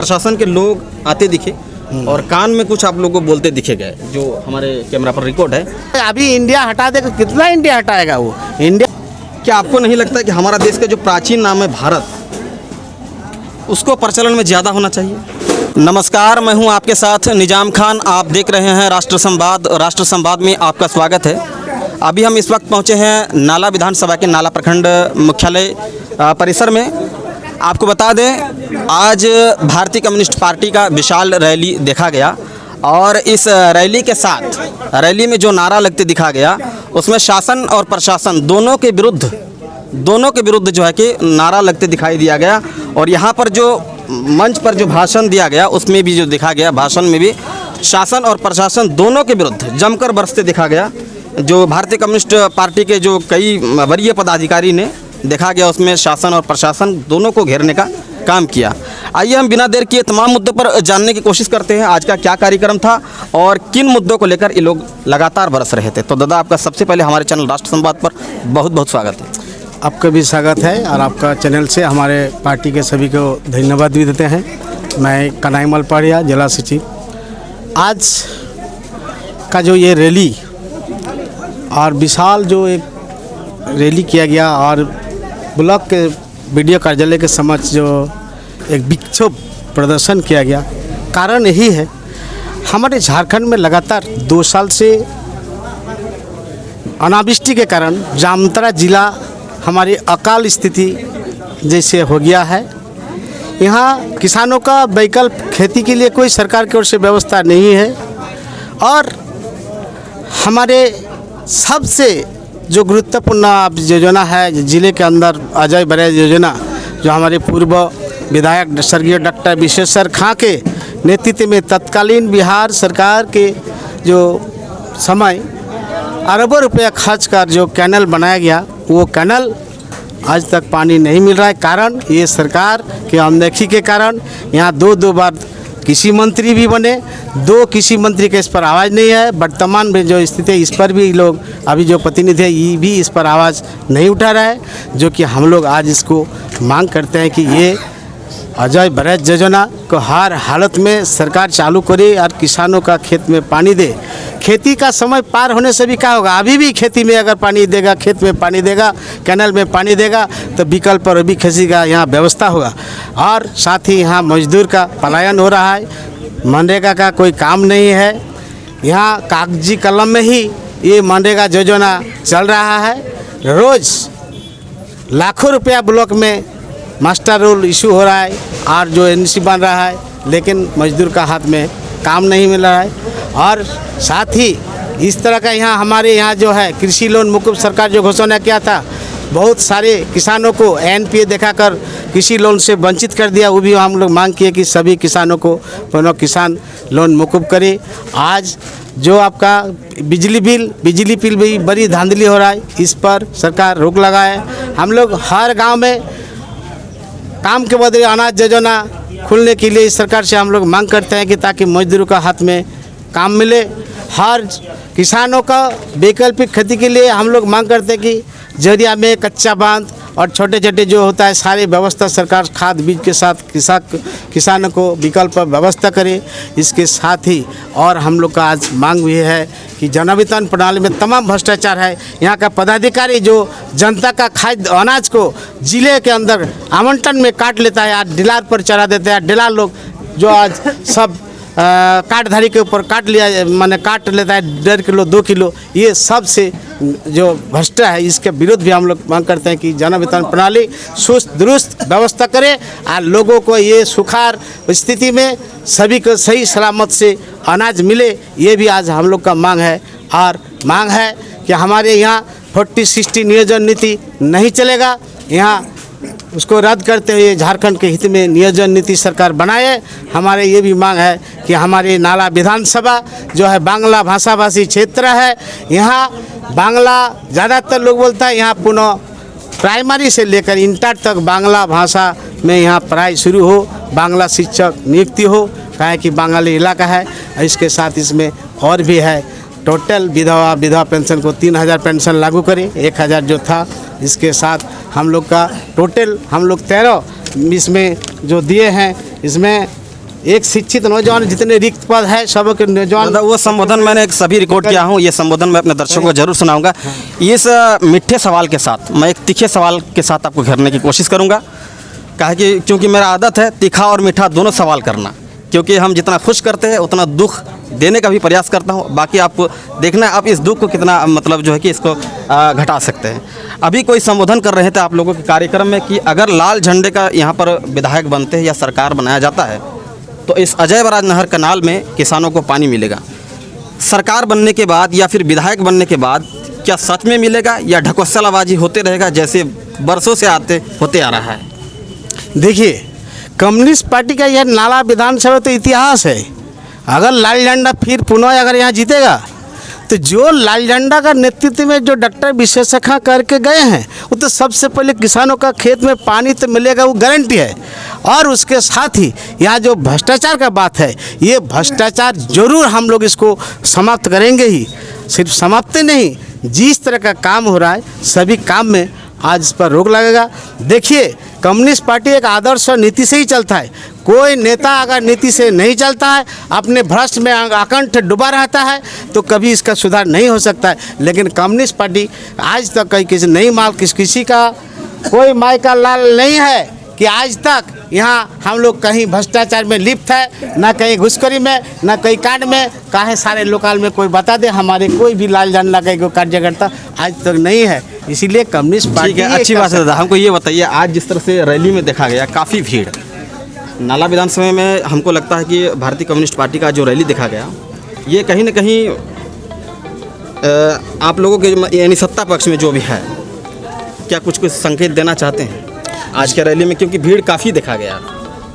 प्रशासन के लोग आते दिखे और कान में कुछ आप लोगों को बोलते दिखे गए, जो हमारे कैमरा पर रिकॉर्ड है। अभी इंडिया हटा देगा, कितना इंडिया हटाएगा वो इंडिया। क्या आपको नहीं लगता कि हमारा देश का जो प्राचीन नाम है भारत, उसको प्रचलन में ज़्यादा होना चाहिए? नमस्कार, मैं हूं आपके साथ निजाम खान। आप देख रहे हैं राष्ट्र संवाद। राष्ट्र संवाद में आपका स्वागत है। अभी हम इस वक्त पहुंचे हैं नाला विधानसभा के नाला प्रखंड मुख्यालय परिसर में। आपको बता दें, आज भारतीय कम्युनिस्ट पार्टी का विशाल रैली देखा गया और इस रैली के साथ, रैली में जो नारा लगते दिखा गया, उसमें शासन और प्रशासन दोनों के विरुद्ध जो है कि नारा लगते दिखाई दिया गया। और यहाँ पर जो मंच पर जो भाषण दिया गया, उसमें भी जो दिखा गया, भाषण में भी शासन और प्रशासन दोनों के विरुद्ध जमकर बरसते दिखा गया। जो भारतीय कम्युनिस्ट पार्टी के जो कई वरीय पदाधिकारी ने देखा गया, उसमें शासन और प्रशासन दोनों को घेरने का काम किया। आइए हम बिना देर किए तमाम मुद्दों पर जानने की कोशिश करते हैं, आज का क्या कार्यक्रम था और किन मुद्दों को लेकर ये लोग लगातार बरस रहे थे। तो दादा, आपका सबसे पहले हमारे चैनल राष्ट्र संवाद पर बहुत बहुत स्वागत है। आपका भी स्वागत है और आपका चैनल से हमारे पार्टी के सभी को धन्यवाद भी देते हैं। मैं कन्हैया पाड़िया, जिला सचिव। आज का जो ये रैली और विशाल जो एक रैली किया गया और ब्लॉक के वीडियो कार्यालय के समक्ष जो एक विक्षोभ प्रदर्शन किया गया, कारण यही है, हमारे झारखंड में लगातार 2 साल से अनावृष्टि के कारण जामताड़ा जिला हमारी अकाल स्थिति जैसे हो गया है। यहाँ किसानों का वैकल्प खेती के लिए कोई सरकार की ओर से व्यवस्था नहीं है और हमारे सबसे जो गुरुत्वपूर्ण योजना है जिले के अंदर, अजय बरेज योजना, जो हमारे पूर्व विधायक स्वर्गीय डॉक्टर विश्वेश्वर खां के नेतृत्व में तत्कालीन बिहार सरकार के जो समय अरबों रुपया खर्च कर जो कैनल बनाया गया, वो कैनल आज तक पानी नहीं मिल रहा है। कारण ये सरकार की अनदेखी के कारण यहाँ दो बार कृषि मंत्री भी बने, 2 कृषि मंत्री के इस पर आवाज़ नहीं है। वर्तमान में जो स्थिति है, इस पर भी लोग अभी जो प्रतिनिधि है, ये भी इस पर आवाज़ नहीं उठा रहा है, जो कि हम लोग आज इसको मांग करते हैं कि ये अजय बरेज योजना को हर हालत में सरकार चालू करे और किसानों का खेत में पानी दे। खेती का समय पार होने से भी क्या होगा, अभी भी खेती में अगर पानी देगा, खेत में पानी देगा, कैनल में पानी देगा, तो विकल्प पर भी खेती का यहाँ व्यवस्था होगा। और साथ ही यहाँ मजदूर का पलायन हो रहा है, मनरेगा का कोई काम नहीं है, यहाँ कागजी कलम में ही ये मनरेगा योजना चल रहा है। रोज़ लाखों रुपया ब्लॉक में मास्टर रोल इशू हो रहा है और जो एनसी बन रहा है, लेकिन मजदूर का हाथ में काम नहीं मिल रहा है। और साथ ही इस तरह का यहाँ हमारे यहाँ जो है कृषि लोन मुकुब सरकार जो घोषणा किया था, बहुत सारे किसानों को एनपीए दिखाकर कृषि लोन से वंचित कर दिया। वो भी हम लोग मांग किए कि सभी किसानों को पुनः किसान लोन मुकुब करे। आज जो आपका बिजली बिल भी बड़ी धांधली हो रहा है, इस पर सरकार रोक लगाए। हम लोग हर गाँव में काम के बदले अनाज योजना खुलने के लिए इस सरकार से हम लोग मांग करते हैं कि ताकि मजदूरों का हाथ में काम मिले। हर किसानों का वैकल्पिक खेती के लिए हम लोग मांग करते हैं कि जरिया में कच्चा बांध और छोटे छोटे जो होता है सारी व्यवस्था सरकार खाद बीज के साथ किसानों को विकल्प व्यवस्था करे। इसके साथ ही और हम लोग का आज मांग भी है कि जन वितरण प्रणाली में तमाम भ्रष्टाचार है। यहाँ का पदाधिकारी जो जनता का खाद्य अनाज को जिले के अंदर आवंटन में काट लेता है, आज डीलर पर चढ़ा देता है। डीलर लोग जो आज सब कार्डधारी के ऊपर काट लेता है 1.5 किलो 2 किलो, ये सब से जो भ्रष्ट है, इसके विरोध भी हम लोग मांग करते हैं कि जन वितरण प्रणाली सुस्त दुरुस्त व्यवस्था करे और लोगों को ये सुखाड़ स्थिति में सभी को सही सलामत से अनाज मिले। ये भी आज हम लोग का मांग है। और मांग है कि हमारे यहाँ 40-60 नियोजन नीति नहीं चलेगा, यहाँ उसको रद्द करते हुए झारखंड के हित में नियोजन नीति सरकार बनाए। हमारे ये भी मांग है कि हमारे नाला विधानसभा जो है बांग्ला भाषाभाषी क्षेत्र है, यहाँ बांग्ला ज़्यादातर लोग बोलता है। यहाँ पुनः प्राइमरी से लेकर इंटर तक बांग्ला भाषा में यहाँ पढ़ाई शुरू हो, बांग्ला शिक्षक नियुक्ति हो, क्या है कि बांग्ला इलाका है। इसके साथ इसमें और भी है, टोटल विधवा पेंशन को 3000 पेंशन लागू करें, 1000 जो था। इसके साथ हम लोग का टोटल हम लोग 13 इसमें जो दिए हैं, इसमें एक शिक्षित नौजवान जितने रिक्त पद है सब के नौजवान। मतलब वो संबोधन मैंने एक सभी रिकॉर्ड किया हूँ, ये संबोधन मैं अपने दर्शकों को जरूर सुनाऊंगा। इस मीठे सवाल के साथ मैं एक तीखे सवाल के साथ आपको घेरने की कोशिश करूंगा, कहा कि क्योंकि मेरा आदत है तीखा और मीठा दोनों सवाल करना, क्योंकि हम जितना खुश करते हैं उतना दुख देने का भी प्रयास करता हूँ। बाकी आपको देखना है आप इस दुख को कितना मतलब जो है कि इसको घटा सकते हैं। अभी कोई संबोधन कर रहे थे आप लोगों के कार्यक्रम में कि अगर लाल झंडे का यहाँ पर विधायक बनते हैं या सरकार बनाया जाता है तो इस अजय बराज नहर कनाल में किसानों को पानी मिलेगा। सरकार बनने के बाद या फिर विधायक बनने के बाद क्या सच में मिलेगा या ढकोसलाबाजी होते रहेगा जैसे बरसों से होते आ रहा है? देखिए, कम्युनिस्ट पार्टी का यह नाला विधानसभा तो इतिहास है। अगर लाल झंडा फिर पुनः अगर यहाँ जीतेगा तो जो लाल झंडा का नेतृत्व में जो डॉक्टर विशेषज्ञ करके गए हैं वो तो सबसे पहले किसानों का खेत में पानी तो मिलेगा, वो गारंटी है। और उसके साथ ही यहाँ जो भ्रष्टाचार का बात है, ये भ्रष्टाचार जरूर हम लोग इसको समाप्त करेंगे ही। सिर्फ समाप्त नहीं, जिस तरह का काम हो रहा है सभी काम में आज इस पर रोक लगेगा। देखिए, कम्युनिस्ट पार्टी एक आदर्श और नीति से ही चलता है। कोई नेता अगर नीति से नहीं चलता है, अपने भ्रष्ट में आकंठ डूबा रहता है तो कभी इसका सुधार नहीं हो सकता है। लेकिन कम्युनिस्ट पार्टी आज तक कहीं किसी नहीं माल किसी का कोई माई का लाल नहीं है कि आज तक यहाँ हम लोग कहीं भ्रष्टाचार में लिप्त है, ना कहीं घुसखोरी में, ना कहीं कांड में। काहे सारे लोकल में कोई बता दे हमारे कोई भी लाल झंडा का कोई कार्यकर्ता आज तक नहीं है। इसीलिए कम्युनिस्ट पार्टी ठीक है, अच्छी बात है। हमको ये बताइए, आज जिस तरह से रैली में देखा गया काफ़ी भीड़, नाला विधानसभा में हमको लगता है कि भारतीय कम्युनिस्ट पार्टी का जो रैली देखा गया ये कहीं ना कहीं आप लोगों के यानी सत्ता पक्ष में जो भी है, क्या कुछ संकेत देना चाहते हैं आज के रैली में? क्योंकि भीड़ काफ़ी देखा गया।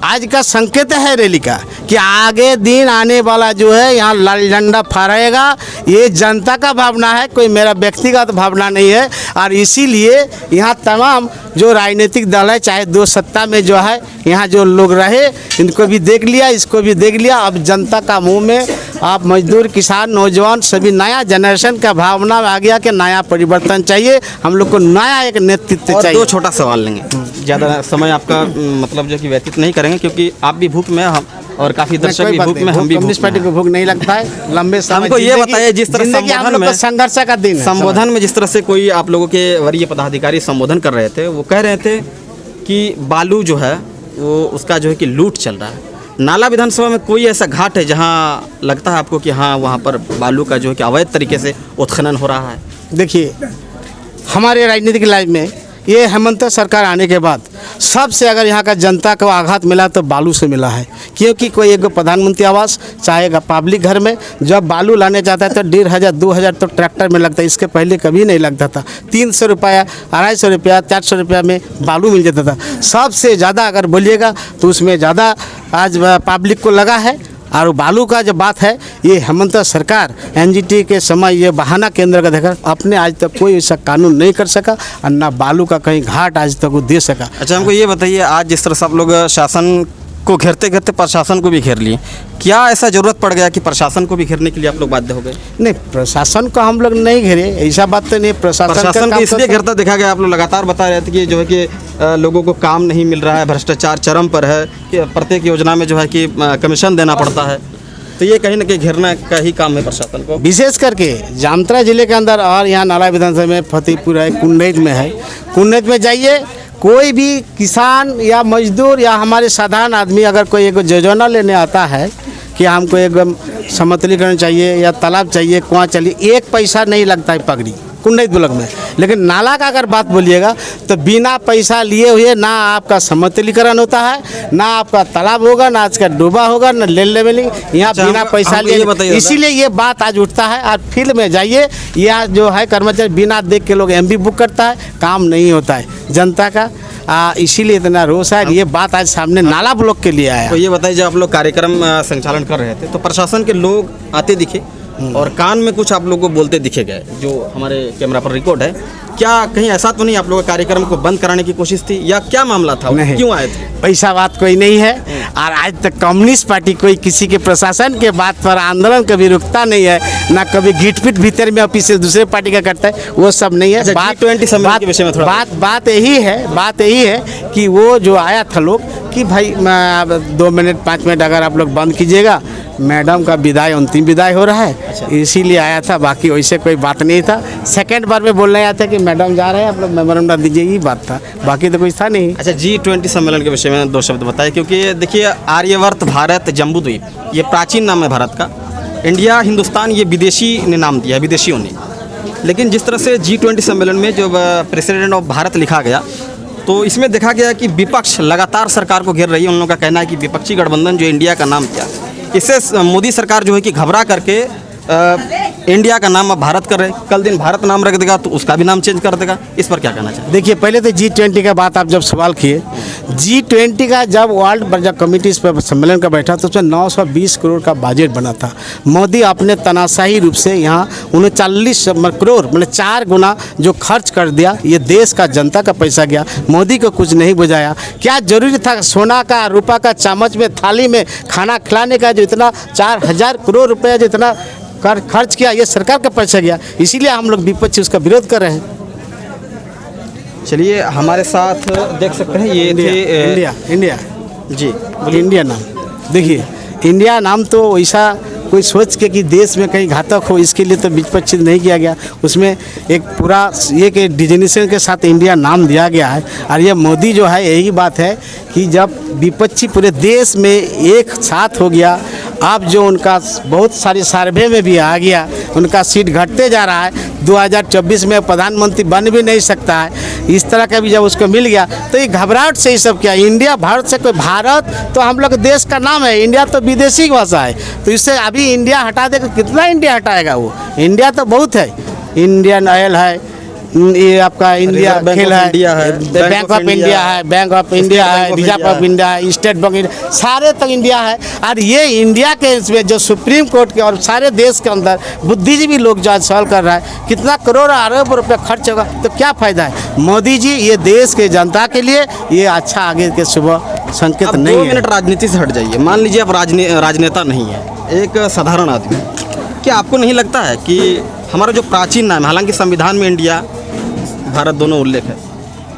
आज का संकेत है रैली का कि आगे दिन आने वाला जो है यहाँ लाल झंडा फहराएगा। ये जनता का भावना है, कोई मेरा व्यक्तिगत भावना नहीं है। और इसीलिए यहाँ तमाम जो राजनीतिक दल है, चाहे दो सत्ता में जो है यहाँ जो लोग रहे, इनको भी देख लिया, इसको भी देख लिया। अब जनता का मुंह में आप मजदूर, किसान, नौजवान सभी नया जनरेशन का भावना आ गया कि नया परिवर्तन चाहिए, हम लोग को नया एक नेतृत्व चाहिए। दो छोटा सवाल लेंगे, ज़्यादा समय आपका मतलब जो कि व्यतीत नहीं करेंगे क्योंकि आप भी भूख में, हम और काफ़ी दर्शक भी भूख में, हम भी। कम्युनिस्ट पार्टी को भूख नहीं लगता है लंबे समय। हमको ये बताइए, जिस तरह संबोधन में संघर्ष का दिन, संबोधन में जिस तरह से कोई आप लोगों के वरीय पदाधिकारी संबोधन कर रहे थे, वो कह रहे थे कि बालू जो है वो उसका जो है कि लूट चल रहा है। नाला विधानसभा में कोई ऐसा घाट है जहाँ लगता है आपको कि हाँ वहाँ पर बालू का जो है कि अवैध तरीके से उत्खनन हो रहा है? देखिए, हमारे राजनीतिक लाइफ में ये हेमंत सरकार आने के बाद सबसे अगर यहाँ का जनता को आघात मिला तो बालू से मिला है। क्योंकि कोई एक प्रधानमंत्री आवास चाहेगा पब्लिक घर में जब बालू लाने जाता है तो 1500 2000 तो ट्रैक्टर में लगता है। इसके पहले कभी नहीं लगता था। 300 रुपया, 250 रुपया, 400 रुपया में बालू मिल जाता था। सबसे ज़्यादा अगर बोलिएगा तो उसमें ज़्यादा आज पब्लिक को लगा है। और बालू का जो बात है, ये हेमंत सरकार एनजीटी के समय ये बहाना केंद्र का देखा, अपने आज तक कोई ऐसा कानून नहीं कर सका और ना बालू का कहीं घाट आज तक वो दे सका। अच्छा, हमको ये बताइए, आज जिस तरह से आप लोग शासन को घेरते घेरते प्रशासन को भी घेर लिए, क्या ऐसा ज़रूरत पड़ गया कि प्रशासन को भी घेरने के लिए आप लोग बाध्य हो गए? नहीं, प्रशासन को हम लोग नहीं घेरे, ऐसा बात तो नहीं। प्रशासन को इसलिए घेरता देखा गया, आप लोग लगातार बता रहे थे कि जो है कि लोगों को काम नहीं मिल रहा है, भ्रष्टाचार चरम पर है, कि प्रत्येक योजना में जो है कि कमीशन देना पड़ता है। तो ये कहीं ना कहीं घेरना का ही काम है प्रशासन को। विशेष करके जामताड़ा जिले के अंदर और यहाँ नाला विधानसभा में फतेहपुर है, कुंडैत में है। कुंडैत में जाइए, कोई भी किसान या मजदूर या हमारे साधारण आदमी अगर कोई एक योजना लेने आता है कि हमको एक समतलीकरण चाहिए या तालाब चाहिए, कुआं चाहिए, 1 पैसा नहीं लगता है पगड़ी कुंडैत ब्लॉक में। लेकिन नाला का अगर बात बोलिएगा तो बिना पैसा लिए हुए ना आपका समतलीकरण होता है, ना आपका तालाब होगा, ना आज का डूबा होगा, ना लेवलिंग, यहाँ बिना पैसा लिए। इसीलिए ये बात आज उठता है। और फील्ड में जाइए, यहाँ जो है कर्मचारी बिना देख के लोग MB बुक करता है, काम नहीं होता है जनता का। इसीलिए इतना रोष है। ये बात आज सामने नाला ब्लॉक के लिए आया। तो ये बताइए, जब आप लोग कार्यक्रम संचालन कर रहे थे तो प्रशासन के लोग आते दिखे और कान में कुछ आप लोगों को बोलते दिखे गए, जो हमारे कैमरा पर रिकॉर्ड है। क्या कहीं ऐसा तो नहीं आप लोगों के कार्यक्रम को बंद कराने की कोशिश थी, या क्या मामला था, नहीं। क्यों आए थे? पैसा बात कोई नहीं है। और आज तक कम्युनिस्ट पार्टी कोई किसी के प्रशासन के बात पर आंदोलन कभी रुकता नहीं है, ना कभी घीट पीट भीतर में ऑफिस से दूसरे पार्टी का करता है, वो सब नहीं है। अच्छा, बात G20 सम्मेलन के विषय में थोड़ा बात यही है कि वो जो आया था लोग कि भाई मैं अब 2 मिनट 5 मिनट अगर आप लोग बंद कीजिएगा, मैडम का विदाई अंतिम विदाई हो रहा है, इसीलिए आया था। बाकी वैसे कोई बात नहीं था। सेकंड बार में बोलने आया था कि मैडम जा रहे हैं, आप लोग मेमोरेंडम दीजिए, ये बात था, बाकी तो कुछ था नहीं। अच्छा, G20 सम्मेलन के विषय में 2 शब्द बताए, क्योंकि देखिए आर्यवर्त भारत जम्बूद्वीप ये प्राचीन नाम है भारत का। इंडिया हिंदुस्तान ये विदेशी ने नाम दिया है, विदेशियों ने। लेकिन जिस तरह से G20 सम्मेलन में जो प्रेसिडेंट ऑफ भारत लिखा गया, तो इसमें देखा गया कि विपक्ष लगातार सरकार को घेर रही है। उन लोगों का कहना है कि विपक्षी गठबंधन जो इंडिया का नाम किया, इससे मोदी सरकार जो है कि घबरा करके इंडिया का नाम अब भारत कर रहे। कल दिन भारत नाम रख देगा तो उसका भी नाम चेंज कर देगा। इस पर क्या कहना चाहिए? देखिए, पहले तो G20 का बात आप जब सवाल किए, G20 का जब वर्ल्ड बर्जा कमेटी इस पर सम्मेलन का बैठा तो उसमें 920 करोड़ का बजट बना था। मोदी अपने तनाशाही रूप से यहाँ 39 करोड़ मतलब 4 गुना जो खर्च कर दिया, ये देश का जनता का पैसा गया, मोदी को कुछ नहीं बुझाया। क्या जरूरी था सोना का रुपया का चम्मच में थाली में खाना खिलाने का, जो इतना 4000 करोड़ रुपया जो इतना खर्च किया, ये सरकार का पैसा गया। इसीलिए हम लोग विपक्ष उसका विरोध कर रहे हैं। चलिए, हमारे साथ देख सकते हैं ये इंडिया जी, इंडिया नाम। देखिए, इंडिया नाम तो वैसा कोई सोच के कि देश में कहीं घातक हो, इसके लिए तो विपक्षित नहीं किया गया। उसमें एक पूरा ये कि डिजिग्नेशन के साथ इंडिया नाम दिया गया है। और ये मोदी जो है, यही बात है कि जब विपक्षी पूरे देश में एक साथ हो गया, अब जो उनका बहुत सारे सर्वे में भी आ गया, उनका सीट घटते जा रहा है। 2024 में प्रधानमंत्री बन भी नहीं सकता है। इस तरह का भी जब उसको मिल गया तो ये घबराहट से ही सब किया। इंडिया भारत से कोई, भारत तो हम लोग देश का नाम है, इंडिया तो विदेशी भाषा है। तो इससे अभी इंडिया हटा देगा, कितना इंडिया हटाएगा वो? इंडिया तो बहुत है, इंडियन ऑयल है, ये आपका इंडिया खेल है, बैंक ऑफ इंडिया है, बैंक ऑफ इंडिया है, रिजर्व ऑफ इंडिया है, स्टेट बैंक इंडिया, सारे तक इंडिया है। और ये इंडिया के इसमें जो सुप्रीम कोर्ट के और सारे देश के अंदर बुद्धिजीवी लोग जो आज सवाल कर रहा है, कितना करोड़ अरब रुपये खर्च होगा, तो क्या फ़ायदा है? मोदी जी, ये देश के जनता के लिए ये अच्छा आगे के सुबह संकेत नहीं है। 2 मिनट राजनीति से हट जाइए। मान लीजिए आप राजनेता नहीं है, एक साधारण आदमी, क्या आपको नहीं लगता है कि हमारा जो प्राचीन नाम है, हालांकि संविधान में इंडिया भारत दोनों उल्लेख है,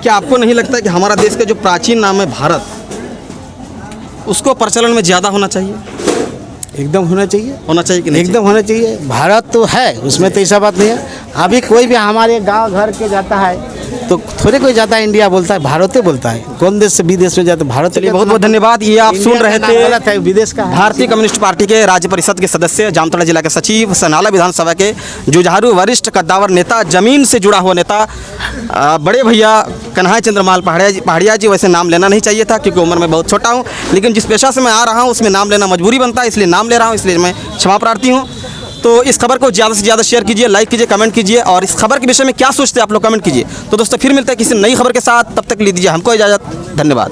क्या आपको नहीं लगता कि हमारा देश का जो प्राचीन नाम है भारत, उसको प्रचलन में ज़्यादा होना चाहिए? एकदम होना चाहिए कि नहीं? एकदम होना चाहिए। भारत तो है, उसमें तो ऐसा बात नहीं है। अभी कोई भी हमारे गांव घर के जाता है तो थोड़े कोई जाता है इंडिया बोलता है, भारत ही बोलता है। कौन देश से विदेश में जाता है, भारत। चलिए, बहुत बहुत धन्यवाद। ये आप सुन रहे थे विदेश का भारतीय कम्युनिस्ट पार्टी के राज्य परिषद के सदस्य, जामताड़ा जिला के सचिव, सनाला विधानसभा के जुझारू वरिष्ठ कद्दावर नेता, जमीन से जुड़ा हुआ नेता, बड़े भैया कन्हैया चंद्र माल पहाड़िया जी। वैसे नाम लेना नहीं चाहिए था क्योंकि उम्र में बहुत छोटा हूँ, लेकिन जिस पेशा से मैं आ रहा हूँ उसमें नाम लेना मजबूरी बनता है, इसलिए नाम ले रहा हूँ, इसलिए मैं क्षमा प्रार्थी हूँ। तो इस खबर को ज़्यादा से ज़्यादा शेयर कीजिए, लाइक कीजिए, कमेंट कीजिए, और इस खबर के विषय में क्या सोचते हैं आप लोग कमेंट कीजिए। तो दोस्तों, फिर मिलते हैं किसी नई खबर के साथ, तब तक लीजिए हमको इजाज़त। धन्यवाद।